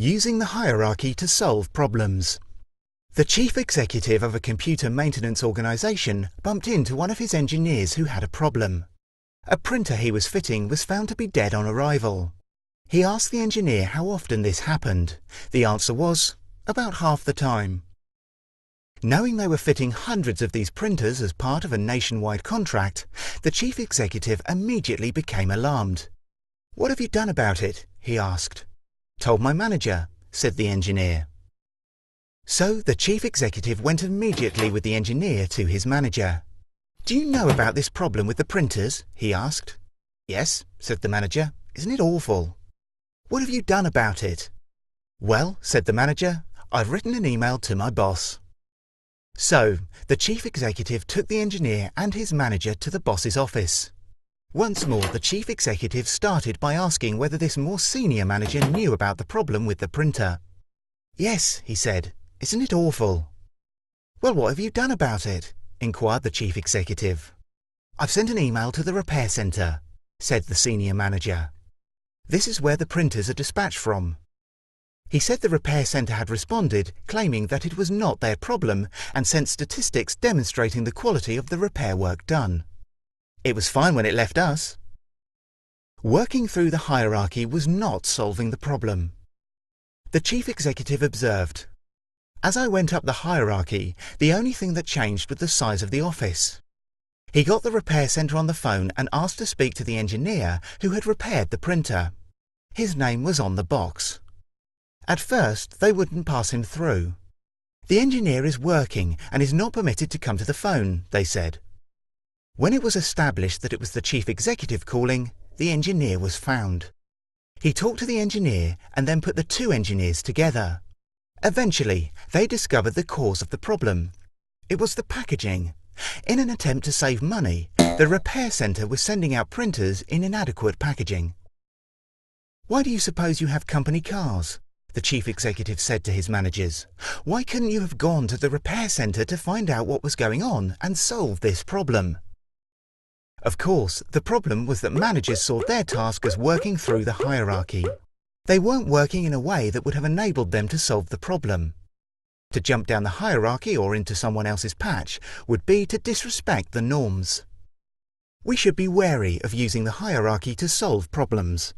Using the hierarchy to solve problems. The chief executive of a computer maintenance organisation bumped into one of his engineers who had a problem. A printer he was fitting was found to be dead on arrival. He asked the engineer how often this happened. The answer was, about half the time. Knowing they were fitting hundreds of these printers as part of a nationwide contract, the chief executive immediately became alarmed. "What have you done about it?" he asked. "Told my manager," said the engineer. So the chief executive went immediately with the engineer to his manager. "Do you know about this problem with the printers?" he asked. "Yes," said the manager. "Isn't it awful?" "What have you done about it?" "Well," said the manager, "I've written an email to my boss." So the chief executive took the engineer and his manager to the boss's office. Once more, the chief executive started by asking whether this more senior manager knew about the problem with the printer. "Yes," he said. "Isn't it awful?" "Well, what have you done about it?" inquired the chief executive. "I've sent an email to the repair centre," said the senior manager. "This is where the printers are dispatched from." He said the repair centre had responded, claiming that it was not their problem, and sent statistics demonstrating the quality of the repair work done. "It was fine when it left us." Working through the hierarchy was not solving the problem. The chief executive observed, "As I went up the hierarchy, the only thing that changed was the size of the office." He got the repair centre on the phone and asked to speak to the engineer who had repaired the printer. His name was on the box. At first, they wouldn't pass him through. "The engineer is working and is not permitted to come to the phone," they said. When it was established that it was the chief executive calling, the engineer was found. He talked to the engineer and then put the two engineers together. Eventually, they discovered the cause of the problem. It was the packaging. In an attempt to save money, the repair centre was sending out printers in inadequate packaging. "Why do you suppose you have company cars?" the chief executive said to his managers. "Why couldn't you have gone to the repair centre to find out what was going on and solve this problem?" Of course, the problem was that managers saw their task as working through the hierarchy. They weren't working in a way that would have enabled them to solve the problem. To jump down the hierarchy or into someone else's patch would be to disrespect the norms. We should be wary of using the hierarchy to solve problems.